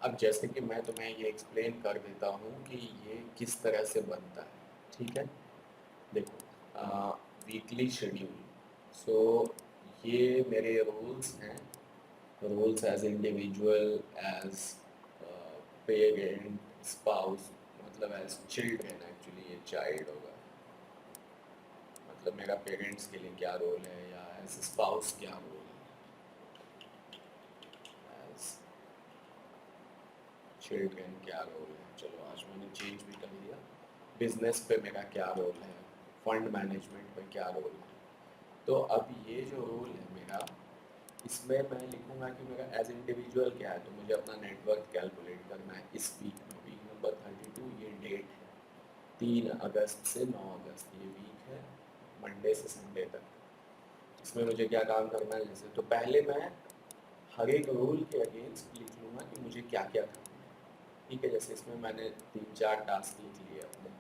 अब जैसे कि मैं तुम्हें ये एक्सप्लेन कर देता हूँ कि ये किस तरह से बनता है, ठीक है? देखो, वीकली शेड्यूल। सो ये मेरे रूल्स हैं, rules as individual, as parent, spouse, मतलब एज चिल्ड्रेन। एक्चुअली ये चाइल्ड होगा, मतलब मेरा पेरेंट्स के लिए क्या रोल है, या एज स्पाउस क्या रोल है, एज चिल्ड्रेन क्या रोल है। चलो आज मैंने चेंज भी कर दिया। बिजनेस पे मेरा क्या रोल है, फंड मैनेजमेंट पे क्या रोल है। तो अब ये जो रोल है मेरा, इसमें मैं लिखूंगा कि मेरा एज इंडिविजुअल क्या है। तो मुझे अपना नेटवर्क कैलकुलेट करना है इस वीक में, वीक नंबर 32, ये डेट है 3 अगस्त से 9 अगस्त, ये वीक है, मंडे से संडे तक। इसमें मुझे क्या काम करना है, जैसे तो पहले मैं हर एक रूल के अगेंस्ट लिख लूँगा कि मुझे क्या क्या करना है, ठीक है? जैसे इसमें मैंने 3-4 टास्क लिख लिए अपने,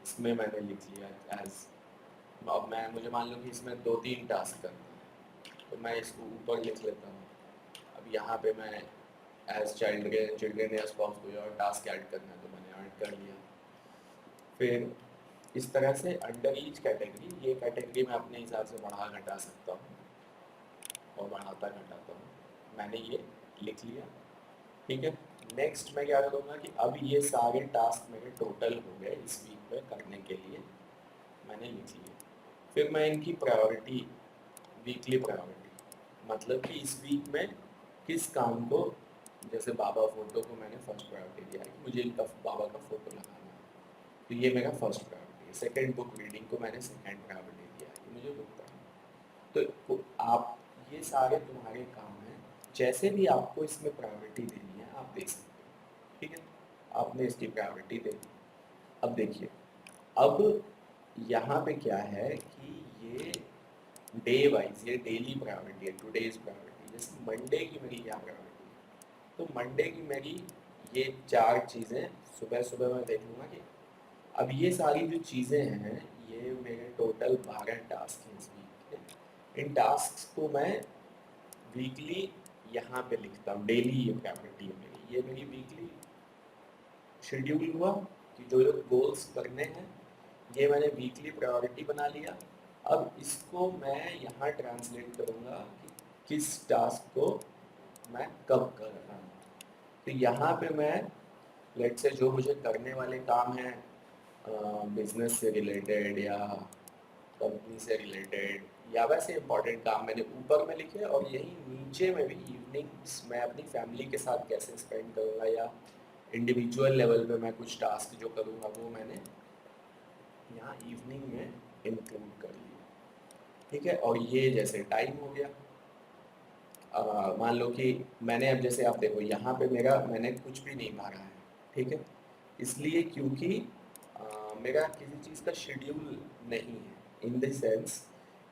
इसमें मैंने लिख लिया एज, अब मैं मुझे मान लो कि इसमें 2-3 टास्क करना है, तो मैं इसको ऊपर लिख लेता हूँ। अब यहाँ पे मैं एज चाइल्ड चिल्ड्रेन या स्पाउस कोई और टास्क ऐड करना है तो मैंने ऐड कर लिया। फिर इस तरह से अंडर ईच कैटेगरी, ये कैटेगरी मैं अपने हिसाब से बढ़ा घटा सकता हूँ और बढ़ाता घटाता हूँ। मैंने ये लिख लिया, ठीक है? नेक्स्ट मैं क्या करूँगा कि अब ये सारे टास्क मेरे टोटल हो गए इस वीक में करने के लिए, मैंने लिख लिए। फिर मैं इनकी प्रायोरिटी, वीकली प्रायोरिटी, मतलब कि इस वीक में किस काम को, जैसे बाबा फोटो को मैंने फर्स्ट प्रायोरिटी दिया है कि मुझे इनका बाबा का फोटो लगाना है, तो ये मेरा फर्स्ट प्रायोरिटी है। सेकंड, बुक रीडिंग को मैंने सेकंड प्रायोरिटी दिया है कि मुझे बुक पढ़ना है। तो आप, ये सारे तुम्हारे काम हैं, जैसे भी आपको इसमें प्रायोरिटी देनी है आप दे सकते हो, ठीक है? आपने इसकी प्रायोरिटी दे दी। अब देखिए, अब यहाँ पे क्या है कि ये डे वाइज, ये डेली प्रायोरिटी है, टुडेज प्रायोरिटी। जैसे मंडे की मेरी क्या प्रायोरिटी है, तो मंडे की मेरी ये 4 चीज़ें, सुबह सुबह मैं देखूंगा कि अब ये सारी जो चीज़ें हैं, ये मेरे टोटल 12 टास्क हैं इस वीक के। इन टास्क को मैं वीकली यहाँ पे लिखता हूँ, डेली ये प्रायोरिटी है मेरी, ये मेरी वीकली शेड्यूल हुआ कि जो जो गोल्स करने हैं ये मैंने वीकली प्रायोरिटी बना लिया। अब इसको मैं यहाँ ट्रांसलेट करूँगा कि किस टास्क को मैं कब कर रहा हूँ। तो यहाँ पे मैं, लेट से जो मुझे करने वाले काम हैं बिजनेस से रिलेटेड या कंपनी से रिलेटेड या वैसे इंपॉर्टेंट काम, मैंने ऊपर में लिखे, और यही नीचे में भी इवनिंग्स मैं अपनी फैमिली के साथ कैसे स्पेंड करूँगा या इंडिविजुअल लेवल पे मैं कुछ टास्क जो करूँगा वो मैंने यहाँ इवनिंग में इंक्लूड कर लिया, ठीक है? और ये जैसे टाइम हो गया, मान लो कि मैंने, अब जैसे आप देखो यहाँ पे मेरा, मैंने कुछ भी नहीं भरा है, ठीक है? इसलिए क्योंकि मेरा किसी चीज़ का शेड्यूल नहीं है, इन द सेंस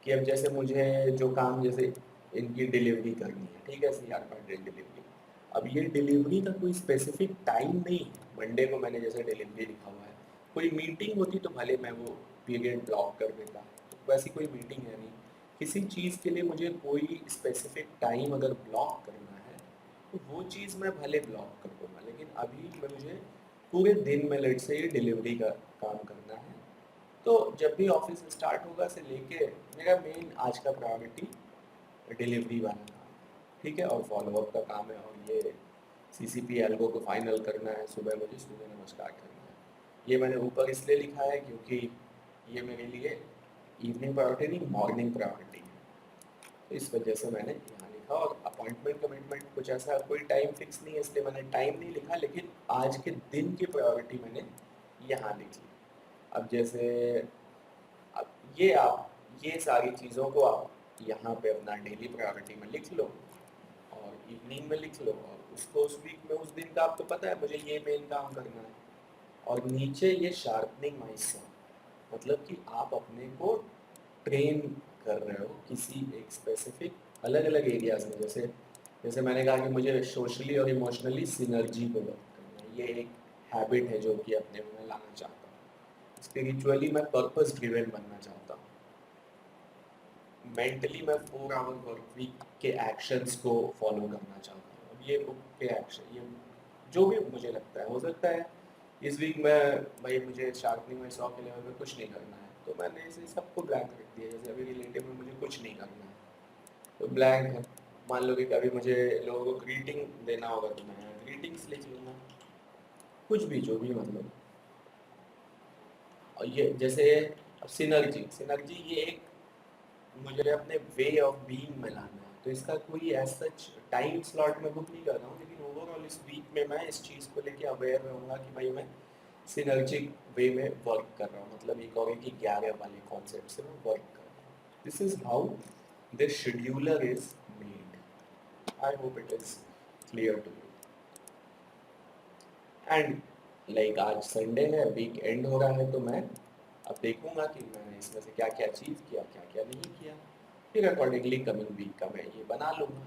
कि अब जैसे मुझे जो काम, जैसे इनकी डिलीवरी करनी है, ठीक है? CR पैकेट डिलीवरी, अब ये डिलीवरी का कोई स्पेसिफिक टाइम नहीं है। मंडे को मैंने जैसे डिलीवरी लिखा हुआ है, कोई मीटिंग होती तो भले मैं वो पीरियड ब्लॉक कर देता, तो वैसी कोई मीटिंग है नहीं। किसी चीज़ के लिए मुझे कोई स्पेसिफिक टाइम अगर ब्लॉक करना है तो वो चीज़ मैं भले ब्लॉक कर दूंगा, लेकिन अभी मैं, मुझे पूरे दिन में लेट से ये डिलीवरी का काम करना है। तो जब भी ऑफिस स्टार्ट होगा से लेके, मेरा मेन आज का प्रायोरिटी डिलीवरी वाला काम है, ठीक है? और फॉलोअप का काम है, और ये CCP एल्गो को फाइनल करना है, सुबह मुझे सूर्य नमस्कार करना है। ये मैंने ऊपर इसलिए लिखा है क्योंकि ये मेरे लिए इवनिंग प्रायोरिटी नहीं, मॉर्निंग प्रायोरिटी है, तो इस वजह से मैंने यहाँ लिखा। और अपॉइंटमेंट कमिटमेंट कुछ ऐसा कोई टाइम फिक्स नहीं है, इसलिए मैंने टाइम नहीं लिखा, लेकिन आज के दिन की प्रायोरिटी मैंने यहाँ लिख ली। अब जैसे, अब ये आप, ये सारी चीज़ों को आप यहाँ पे अपना डेली प्रायोरिटी में लिख लो और इवनिंग में लिख लो, और उसको उस वीक में, उस दिन का आपको पता है मुझे ये मेन काम करना है। और नीचे ये शार्पनिंग माई सॉन्ग, मतलब कि आप अपने को ट्रेन कर रहे हो किसी एक स्पेसिफिक अलग अलग एरियाज में। जैसे जैसे मैंने कहा कि मुझे सोशली और इमोशनली सिनर्जी को वर्क करना है, ये एक हैबिट है जो कि अपने में मैं लाना चाहता हूँ। स्पिरिचुअली मैं पर्पस ड्रिवन बनना चाहता हूँ। मेंटली मैं 4 आवर वर्क वीक के एक्शंस को फॉलो करना चाहता हूँ। अब ये बुक के एक्शन, ये जो भी मुझे लगता है, हो सकता है इस वीक में भाई मुझे शार्पनिंग में 100 के लेवल पे कुछ नहीं करना है, तो मैंने इसे सबको ब्लैंक रख दिया। जैसे अभी रिलेटिव में मुझे कुछ नहीं करना है तो ब्लैंक है। मान लो कि कभी मुझे लोगों को ग्रीटिंग देना होगा तो मैं ग्रीटिंग्स लिख लूँगा, कुछ भी जो भी मतलब। और ये जैसे सिनर्जी, सिनर्जी ये एक मुझे अपने वे ऑफ बीइंग में लाना है, तो इसका कोई एज सच टाइम स्लॉट में बुक नहीं कर रहा हूँ, लेकिन ओवरऑल इस वीक में मैं इस चीज़ को लेके अवेयर रहूँगा कि भाई मैं सिनर्जिक वे में वर्क कर रहा हूँ, मतलब एक और की 11 वाले कॉन्सेप्ट से मैं वर्क कर रहा हूँ। This is how the scheduler is made. I hope it is clear to you. And like आज संडे है, वीक एंड हो रहा है, तो मैं अब देखूंगा कि मैंने इसमें से क्या क्या अचीव किया, क्या क्या नहीं किया, फिर अकॉर्डिंगली कमिंग वीक का मैं ये बना लूँगा।